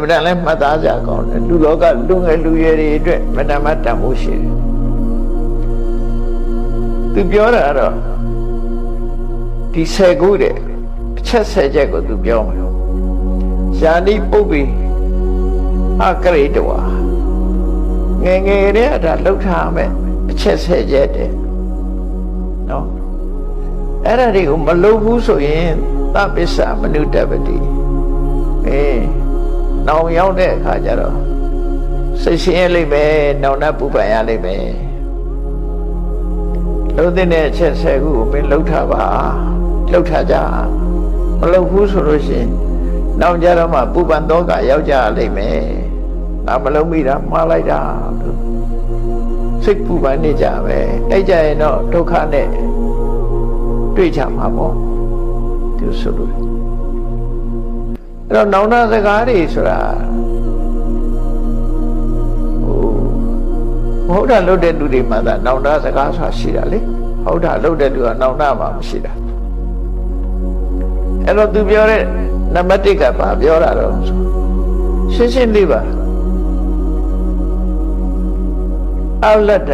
ဘယ်တန်လဲမှတ်သားကြကောင်းတယ်လူလောကလူငယ်လူရွယ်တွေအတွက်မတမတန်ဖို့ရှိတယ်သူပြောတာတော့ဒီ10ခုတဲ့အချက်10ချက်ကိုသူပြောမှာယာနိပုပ္ပိအကရိတဝါငယ်ငယ်တည်းကဒါလှုပ်ထားမယ်အချက်10ချက်တည်းနော်အဲ့ဒါတွေကိုမလုပ်ဘူးဆိုရင်သပ္ပစ္စမနုတပတိနောင်ရောက်တဲ့အခါကျတော့စိတ်ဆင်းရဲလိမ့်မယ်နောင်တပူပန်ရလိမ့်မယ်လုံးတဲ့အချက်10ခုကိုမင်းလှုပ်ထားပါလှုပ်ထားကြမလှုပ်ဘူးဆိုလို့ရှိရင်နောက်ကြတော့မှပူပန်တော့ကရောက်ကြလိမ့်မယ်ဒါမလုံးမိတာမှားလိုက်တာစိတ်ပူပန်နေကြပဲအဲ့ကြရင်တော့ဒုက္ခနဲ့တွေ့ကြမှာပေါ့သူဆိုလို့အဲ့တော့နောင်တစကားတွေဆိုတာဟုတ်တာလုပ်တဲ့လူတွေမှာသာနောင်တစကားဆိုတာရှိတာလေဟုတ်တာလုပ်တဲ့လူကနောင်တမှာမရှိတာအဲ့တော့သူပြောတဲ့နံပါတ်1ကဘာပြောတာတော့ရှင်းရှင်းလေးပါအလတ္တ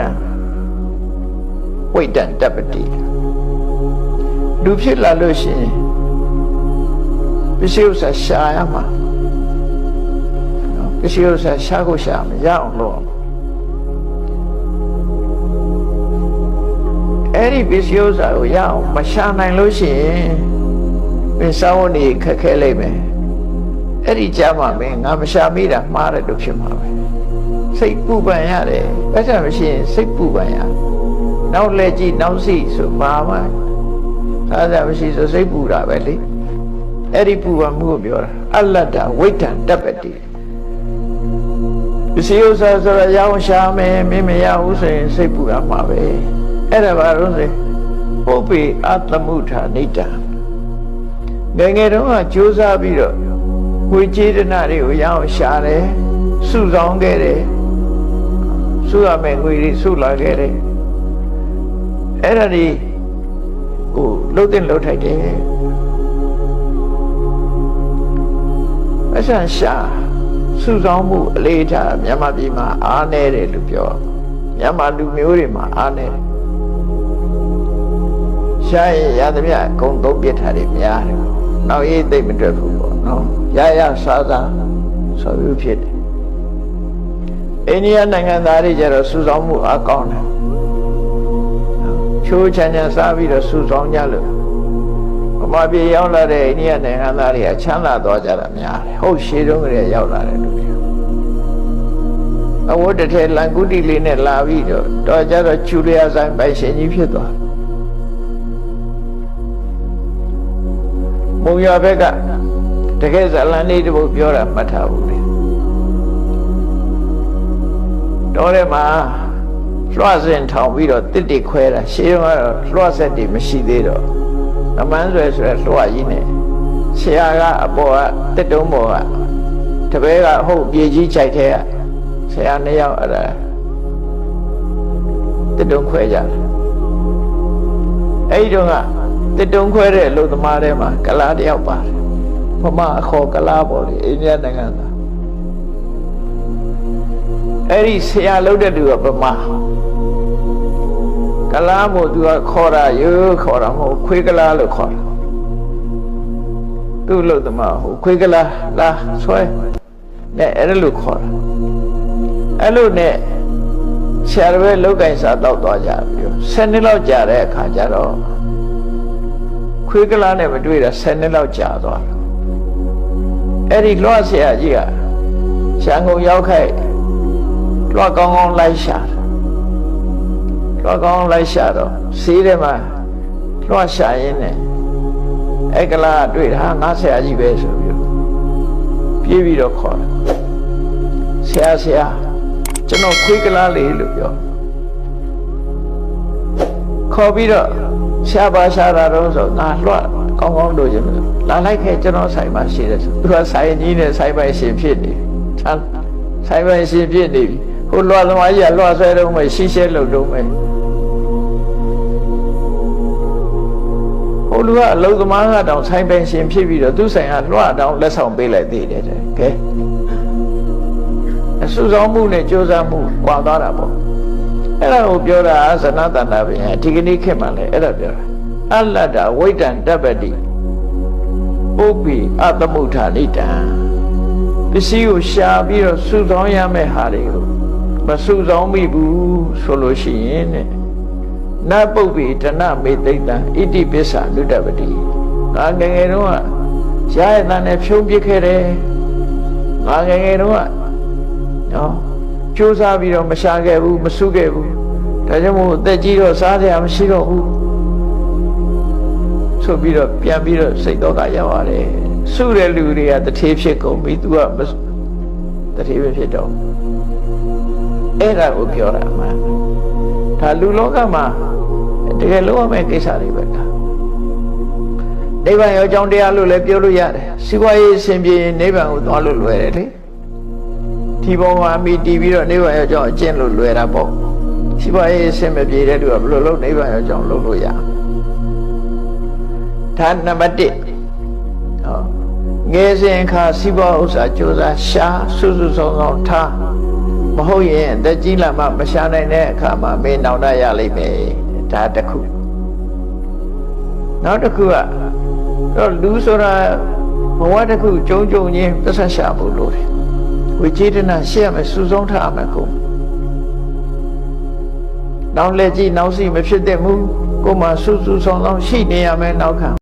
ဝိတ္တံတပ္ပတိလူဖြစ်လာလို့ရှိရင်ပစ္စည်းဥစ္စာရှာရမှာပစ္စည်းဥစ္စာရှာကိုရှာမရအောင်လုပ်အဲ့ဒီပစ္စည်းဥစ္စာကိုရအောင်မရှာနိုင်လို့ရှိရင်မင်းစောင်းနေခက်ခဲလိမ့်မယ်အဲ့ဒီကြမှာမင်းငါမရှာမိတာမှားတယ်လို့ဖြစ်မှာပဲစိတ်ပူပန်ရတယ်အဲ့ဒါမရှိရင်စိတ်ပူပန်ရနောက်လက်ကြည့်နောက်စီဆိုပါမှအဲ့ဒါမရှိဆိုစိတ်ပူတာပဲလေအဲ့ဒီပူပန်မှုကိုပြောတာအလတ္တဝိတ္တံတပ္ပတိပစ္စည်းဥစ္စာဆိုရရအောင်ရှာမယ်မင်းမရဘူးဆိုရင်စိတ်ပူရမှာပဲအဲ့ဒါဘာလို့လဲပုပ္ပိအတ္တမုထာနိတ္တငယ်ငယ်တုန်းကကြိုးစားပြီးတော့ဝိကျေတနာတွေကိုရအောင်ရှာတယ်စုဆောင်ခဲ့တယ်စုရမယ်ငွေတွေစုလာခဲ့တယ်အဲ့ဒါဒီကိုလှုပ်တဲ့လှုပ်ထိုက်တယ်အဆန်ရှာစုဆောင်မှုအလေးထားမြန်မာပြည်မှာအားနည်းတယ်လို့ပြောမြန်မာလူမျိုးတွေမှာအားနည်းတယ်ရှာရင်ရသမျှအကုန်သုံးပြထားတယ်များတယ်နောက်ရေးသိမ့်မတွေ့ဘူးပေါ့နော်ရရစားစားဆိုပြီးဖြစ်တယ်အိန္ဒိယနိုင်ငံသားတွေကျတော့စုဆောင်မှုအကောင်းတယ်ချိုးချမ်းချမ်းစားပြီးတော့စုဆောင်ကြလို့ဗမာပြည်ရောက်လာတဲ့အိန္ဒိယနိုင်ငံသားတွေကချမ်းသာသွားကြတာများတယ်ဟုတ်ရှေးတုန်းကတည်းကရောက်လာတဲ့လူတွေအဝတ်တစ်ထည်လန်ကူတီလေးနဲ့လာပြီးတော့ကြတော့ကျူလျာဆိုင်ပိုင်ရှင်ကြီးဖြစ်သွားမုံရဘက်ကတကယ်ဇလန်လေးတပုတ်ပြောတာမှတ်ထားဘူးလေတော့ထဲမှာလွှတ်စင်ထောင်ပြီးတော့တစ်တိခွဲတာရှေးကတော့လွှတ်ဆက်တွေမရှိသေးတော့အမှန်ဆိုရဲလွှတ်ကြီးနဲ့ဆရာကအပေါ်ကတစ်တုံးပေါ်ကတပည့်ကဟုတ်ပြေကြီးခြိုက်ထဲကဆရာ2ယောက်အဲ့ဒါတစ်တုံးခွဲကြတယ်အဲ့ဒီတော့ကတစ်တုံးခွဲတဲ့အလုပ်သမားတွေမှာကလားတယောက်ပါတယ်ဗမာအခေါ်ကလားပေါ့လေအိန္ဒိယနိုင်ငံသားအဲ့ဒီဆရာလုပ်တဲ့သူကဗမာကလားမို့သူကခေါ်တာရိုးခေါ်တာမဟုတ်ခွေးကလားလို့ခေါ်တာသူ့လုပ်သမားဟိုခွေးကလားလာဆွဲနဲ့အဲ့လိုခေါ်တာအဲ့လိုနဲ့ဆရာတွေလောက်ကင်စားတော့သွားကြပြီး10နှစ်လောက်ကြာတဲ့အခါကျတော့ခွေးကလားနဲ့မတွေ့တာ10နှစ်လောက်ကြာသွားတယ်အဲ့ဒီလွှတ်ဆရာကြီးကရှမ်းကုန်ရောက်ခိုက်လွှတ်ကောင်းကောင်းလိုက်ရှာလွှတ်ကောင်းလိုက်ရှာတော့စီးထဲမှာလွှတ်ရှာရင်းနဲ့အဲ့ကလားတွေ့တာငါဆရာကြီးပဲဆိုပြီးပြေးပြီးတော့ခေါ်တယ်ဆရာကျွန်တော်ခွေးကလားလေးလို့ပြောခေါ်ပြီးတော့ရှားပါရှားတာတော့ဆိုငါလွှတ်ကောင်းကောင်းလို့ရင်လာလိုက်ခဲ့ကျွန်တော်ဆိုင်မှာရှိတယ်ဆိုသူကဆိုင်ကြီးနဲ့ဆိုင်ပိုင်ရှင်ဖြစ်နေဆိုင်ပိုင်ရှင်ဖြစ်နေပြီဟိုလွှတ်သမားကြီးကလွှတ်ဆွဲတော့မှရှိရှဲလို့တော့မယ်ဟိုလူကအလုံသမားကတောင်ဆိုင်ပိုင်ရှင်ဖြစ်ပြီးတော့သူ့ဆိုင်ကလွှတ်တောင်လက်ဆောင်ပေးလိုက်သေးတယ်ကဲ စုဆောင်းမှုနဲ့ကြိုးစားမှုကွာသွားတာပေါ့အဲ့ဒါကိုပြောတာဇနတန္တဘုရားဒီကနေ့ခေတ်မှာလည်းအဲ့ဒါပြောတာအလတ္တဝိတ္တံတပ္ပတိပုပ္ပိအသမုဋ္ဌာနိတံပစ္စည်းကိုရှာပြီးတော့စုဆောင်းရမယ့်ဟာတွေကိုမစုဆောင်းမိဘူးဆိုလို့ရှိရင်တဲ့နပုပ္ပိဒနမေသိတံဣတိပစ္ဆာနုတ္တပတိငါငယ်ငယ်တုန်းကရရတဲ့နဲ့ဖြုံးပစ်ခဲ့တယ်ငါငယ်ငယ်တုန်းကနော်ကြိုးစားပြီးတော့မရှာခဲ့ဘူးမစုခဲ့ဘူးဒါကြောင့်မို့အသက်ကြီးတော့စားစရာမရှိတော့ဘူးဆိုပြီးတော့ပြန်ပြီးတော့စိတ်တော့ကရောက်ရတယ်စုတဲ့လူတွေကတထေးဖြစ်ကုန်ပြီ तू ကတထေးပဲဖြစ်တော့အဲ့ဒါကိုပြောတာမှဒါလူလောကမှာတကယ်လုံးဝမဲ့ကိစ္စတွေပဲဒါနိဗ္ဗာန်ရောအကြောင်းတရားလို့လည်းပြောလို့ရတယ်စီးပွားရေးအစဉ်ပြေနိဗ္ဗာန်ကိုသွားလို့လွယ်တယ်လေဒီဘုံမှာအမိတည်ပြီးတော့နိဗ္ဗာန်ရောအကြောင်းအကျင့်လို့လွယ်တာပေါ့စီးပွားရေးအစဉ်မပြေတဲ့သူကဘယ်လိုလုပ်နိဗ္ဗာန်ရောအကြောင်းလုပ်လို့ရဒါနံပါတ်1ဟောငယ်စဉ်ခါစီးပွားဥစ္စာကြိုးစားရှာစုစုဆောင်းဆောင်းထားမဟုတ်ရင်အသက်ကြီးလာမှမရှာနိုင်တဲ့အခါမှာမင်းနောင်တရလိမ့်မယ်ဒါတစ်ခုနောက်တစ်ခုကတော့လူဆိုတာဘဝတစ်ခုကြုံကြုံချင်းပတ်သက်ရှာဖို့လိုတယ်ဝိចេတနာရှေ့ရမယ်စုဆုံးထားရမယ်ကိုနောက်လက်ကြည့်နောက်စီမဖြစ်တဲ့မူကိုမှစုစုဆောင်ဆောင်ရှိနေရမယ်နောက်ခံ